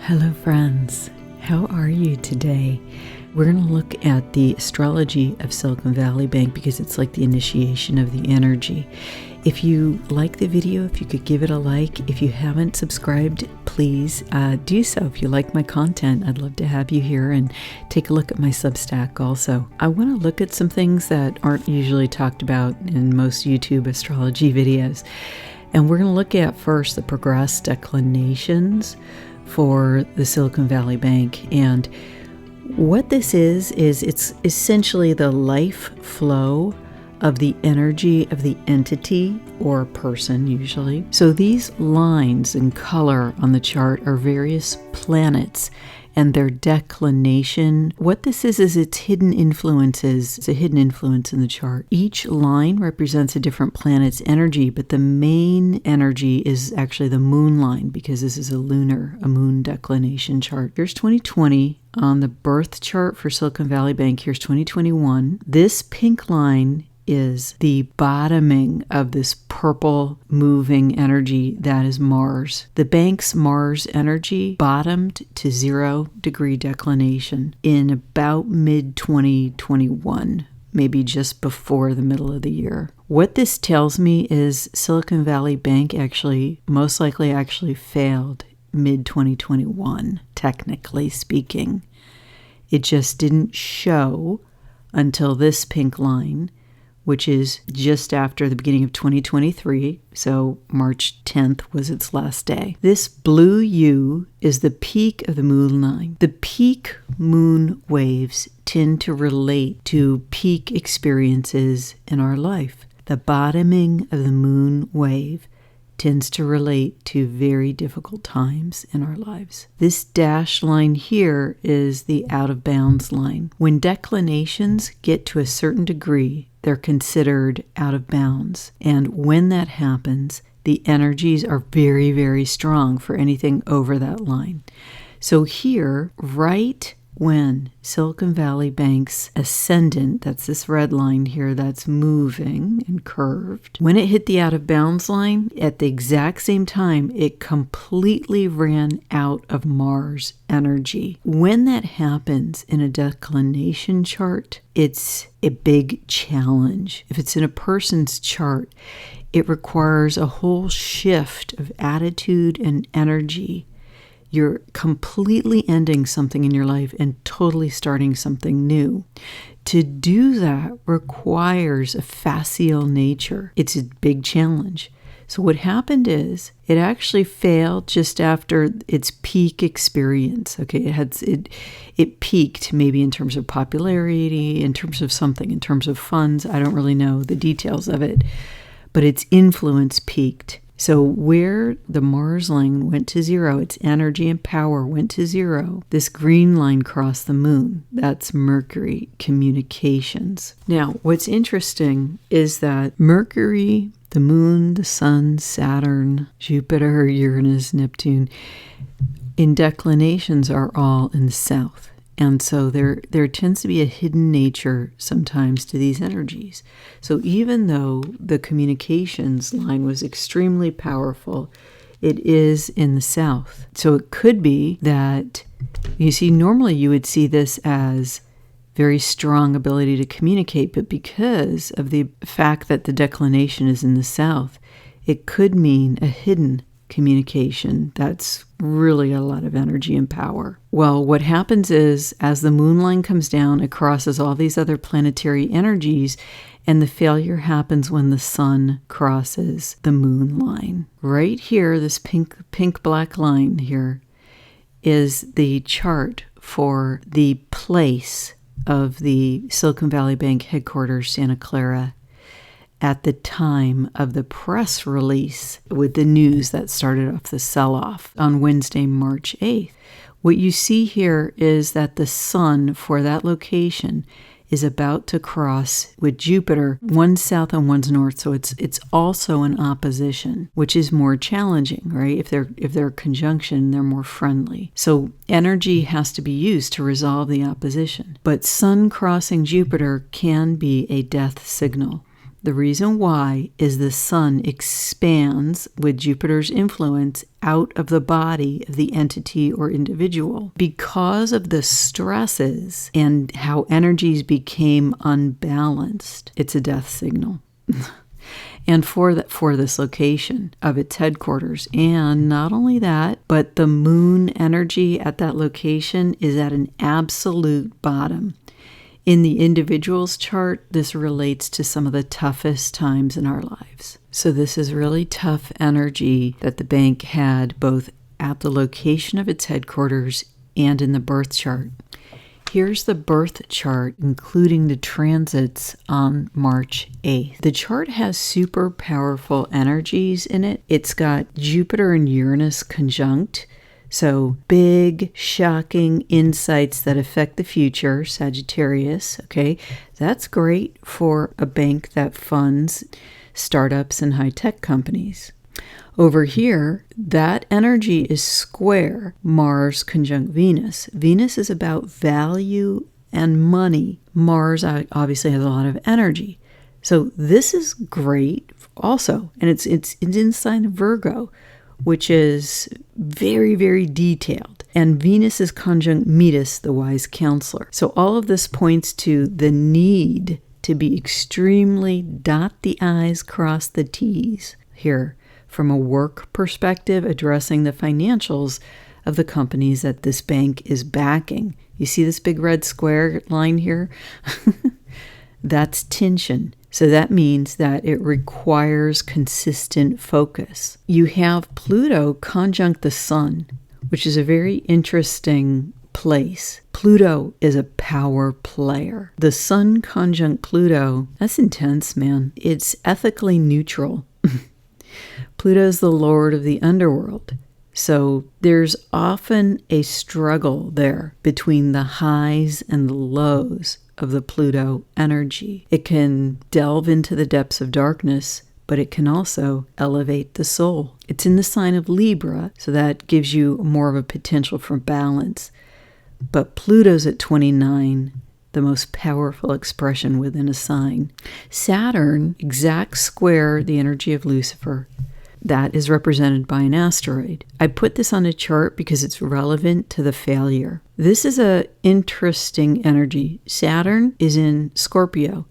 Hello friends, how are you today? We're going to look at the astrology of Silicon Valley Bank because it's like the initiation of the energy. If you like the video, if you could give it a like. If you haven't subscribed, please do so. If you like my content, I'd love to have you here and take a look at my Substack also. I want to look at some things that aren't usually talked about in most YouTube astrology videos. And we're going to look at first the progressed declinations for the Silicon Valley Bank. And what this is it's essentially the life flow of the energy of the entity or person usually. So these lines in color on the chart are various planets and their declination. What this is it's hidden influences. It's a hidden influence in the chart. Each line represents a different planet's energy, but the main energy is actually the moon line because this is a moon declination chart. Here's 2020 on the birth chart for Silicon Valley Bank. Here's 2021. This pink line is the bottoming of this purple moving energy that is Mars. The bank's Mars energy bottomed to 0-degree declination in about mid-2021, maybe just before the middle of the year. What this tells me is Silicon Valley Bank most likely failed mid-2021, technically speaking. It just didn't show until this pink line, which is just after the beginning of 2023, so March 10th was its last day. This blue U is the peak of the moon line. The peak moon waves tend to relate to peak experiences in our life. The bottoming of the moon wave tends to relate to very difficult times in our lives. This dashed line here is the out of bounds line. When declinations get to a certain degree, they're considered out of bounds. And when that happens, the energies are very, very strong for anything over that line. So here, right when Silicon Valley Bank's ascendant, that's this red line here that's moving and curved, when it hit the out of bounds line, at the exact same time, it completely ran out of Mars energy. When that happens in a declination chart, it's a big challenge. If it's in a person's chart, it requires a whole shift of attitude and energy. You're completely ending something in your life and totally starting something new. To do that requires a facile nature. It's a big challenge. So what happened is it actually failed just after its peak experience. Okay, it peaked maybe in terms of popularity, in terms of something, in terms of funds. I don't really know the details of it, but its influence peaked. So where the Mars line went to 0, its energy and power went to 0, this green line crossed the moon. That's Mercury, communications. Now, what's interesting is that Mercury, the moon, the sun, Saturn, Jupiter, Uranus, Neptune, in declinations are all in the south. And so there tends to be a hidden nature sometimes to these energies. So even though the communications line was extremely powerful, it is in the south. So it could be that, you see, normally you would see this as very strong ability to communicate, but because of the fact that the declination is in the south, it could mean a hidden communication that's really a lot of energy and power. Well, what happens is as the moon line comes down, it crosses all these other planetary energies, and the failure happens when the sun crosses the moon line. Right here, this pink black line here is the chart for the place of the Silicon Valley Bank headquarters, Santa Clara, at the time of the press release with the news that started off the sell-off on Wednesday, March 8th. What you see here is that the sun for that location is about to cross with Jupiter. One's south and one's north, so it's also an opposition, which is more challenging, right? If they're conjunction, they're more friendly. So energy has to be used to resolve the opposition. But sun crossing Jupiter can be a death signal. The reason why is the sun expands with Jupiter's influence out of the body of the entity or individual. Because of the stresses and how energies became unbalanced, it's a death signal. And for this location of its headquarters. And not only that, but the moon energy at that location is at an absolute bottom. In the individual's chart, this relates to some of the toughest times in our lives. So this is really tough energy that the bank had both at the location of its headquarters and in the birth chart. Here's the birth chart, including the transits on March 8th. The chart has super powerful energies in it. It's got Jupiter and Uranus conjunct. So big, shocking insights that affect the future, Sagittarius, okay? That's great for a bank that funds startups and high-tech companies. Over here, that energy is square Mars conjunct Venus. Venus is about value and money. Mars obviously has a lot of energy. So this is great also. And it's in sign of Virgo, which is very, very detailed. And Venus is conjunct Metis, the wise counselor. So all of this points to the need to be extremely dot the I's, cross the T's here. From a work perspective, addressing the financials of the companies that this bank is backing. You see this big red square line here? That's tension. So that means that it requires consistent focus. You have Pluto conjunct the Sun, which is a very interesting place. Pluto is a power player. The Sun conjunct Pluto, that's intense, man. It's ethically neutral. Pluto's the lord of the underworld. So there's often a struggle there between the highs and the lows of the Pluto energy. It can delve into the depths of darkness, but it can also elevate the soul. It's in the sign of Libra, so that gives you more of a potential for balance. But Pluto's at 29, the most powerful expression within a sign. Saturn, exact square the energy of Lucifer. That is represented by an asteroid. I put this on a chart because it's relevant to the failure. This is an interesting energy. Saturn is in Scorpio.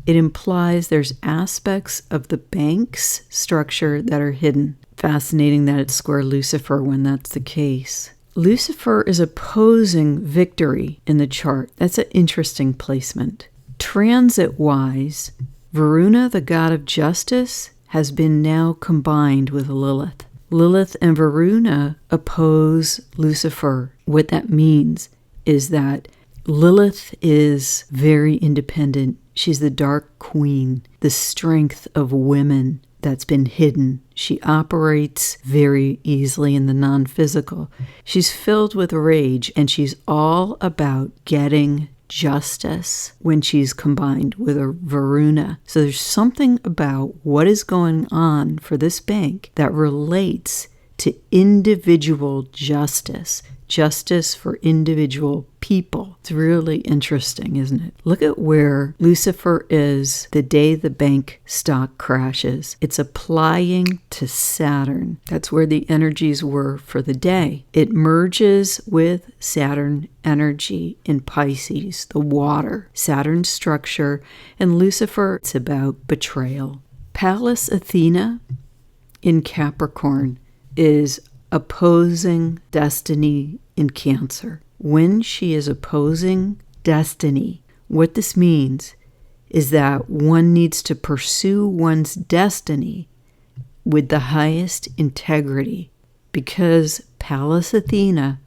It implies there's aspects of the bank's structure that are hidden. Fascinating that it's square Lucifer when that's the case. Lucifer is opposing victory in the chart. That's an interesting placement. Transit-wise, Varuna, the god of justice, has been now combined with Lilith. Lilith and Varuna oppose Lucifer. What that means is that Lilith is very independent. She's the dark queen, the strength of women that's been hidden. She operates very easily in the non-physical. She's filled with rage, and she's all about getting justice when she's combined with a Varuna. So there's something about what is going on for this bank that relates to individual justice for individual people. It's really interesting, isn't it? Look at where Lucifer is the day the bank stock crashes. It's applying to Saturn. That's where the energies were for the day. It merges with Saturn energy in Pisces, the water, Saturn's structure, and Lucifer, it's about betrayal. Pallas Athena in Capricorn is opposing destiny in Cancer. When she is opposing destiny, what this means is that one needs to pursue one's destiny with the highest integrity, because Pallas Athena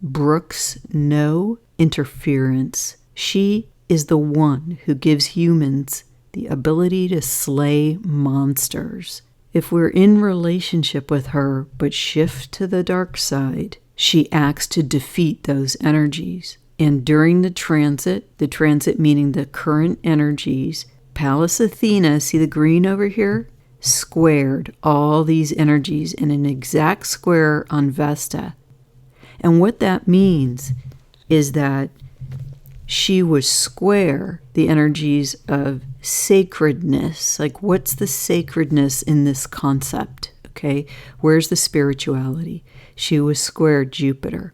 brooks no interference. She is the one who gives humans the ability to slay monsters. If we're in relationship with her but shift to the dark side, she acts to defeat those energies. And during the transit meaning the current energies, Pallas Athena, see the green over here? Squared all these energies in an exact square on Vesta. And what that means is that she was square the energies of sacredness. Like, what's the sacredness in this concept? Okay, where's the spirituality? She was square Jupiter.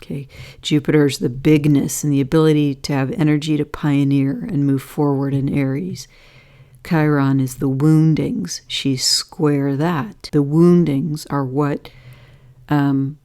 Okay, Jupiter's the bigness and the ability to have energy to pioneer and move forward in Aries. Chiron is the woundings. She's square that. The woundings are what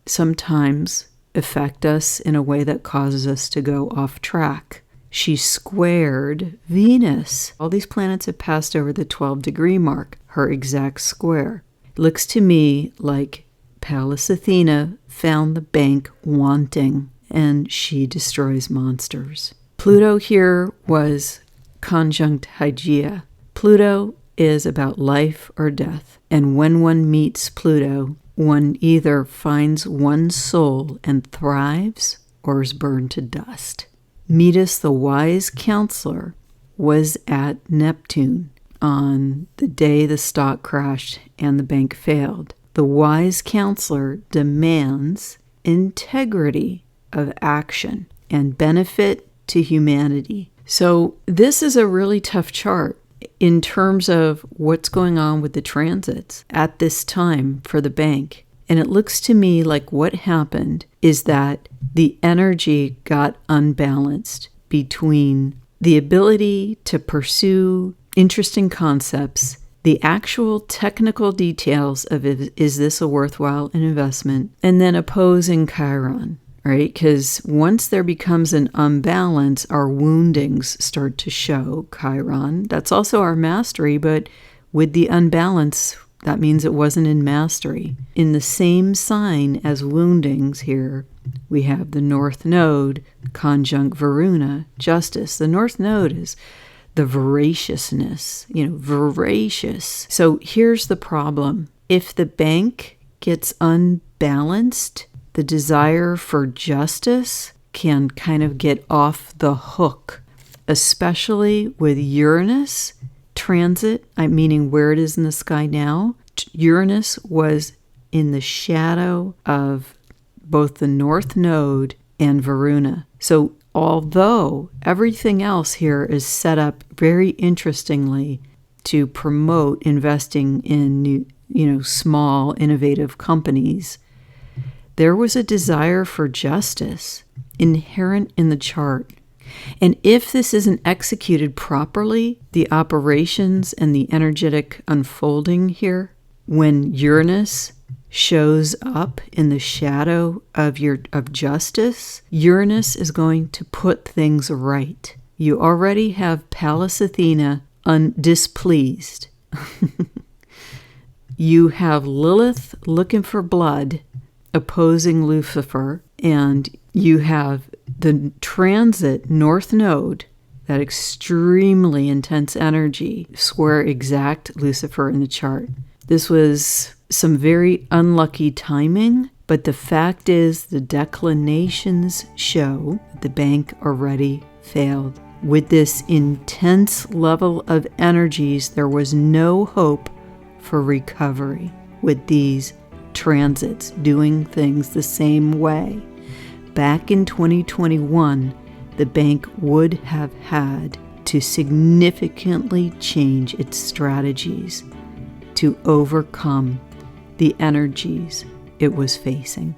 sometimes affect us in a way that causes us to go off track. She squared Venus. All these planets have passed over the 12-degree mark, her exact square. Looks to me like Pallas Athena found the bank wanting, and she destroys monsters. Pluto here was conjunct Hygeia. Pluto is about life or death, and when one meets Pluto, one either finds one's soul and thrives or is burned to dust. Metis, the wise counselor, was at Neptune on the day the stock crashed and the bank failed. The wise counselor demands integrity of action and benefit to humanity. So this is a really tough chart in terms of what's going on with the transits at this time for the bank. And it looks to me like what happened is that the energy got unbalanced between the ability to pursue interesting concepts, the actual technical details of is this a worthwhile investment, and then opposing Chiron, right? Because once there becomes an unbalance, our woundings start to show Chiron. That's also our mastery, but with the unbalance, that means it wasn't in mastery. In the same sign as woundings here, we have the North Node conjunct Varuna, justice. The North Node is the voraciousness, voracious. So here's the problem. If the bank gets unbalanced, the desire for justice can kind of get off the hook, especially with Uranus transit, meaning where it is in the sky now. Uranus was in the shadow of both the North Node and Varuna. So although everything else here is set up very interestingly to promote investing in new, small, innovative companies, there was a desire for justice inherent in the chart. And if this isn't executed properly, the operations and the energetic unfolding here, when Uranus shows up in the shadow of justice, Uranus is going to put things right. You already have Pallas Athena displeased. You have Lilith looking for blood, opposing Lucifer, and you have the transit North Node, that extremely intense energy, square exact Lucifer in the chart. This was some very unlucky timing, but the fact is the declinations show the bank already failed. With this intense level of energies, there was no hope for recovery with these transits doing things the same way. Back in 2021, the bank would have had to significantly change its strategies to overcome the energies it was facing.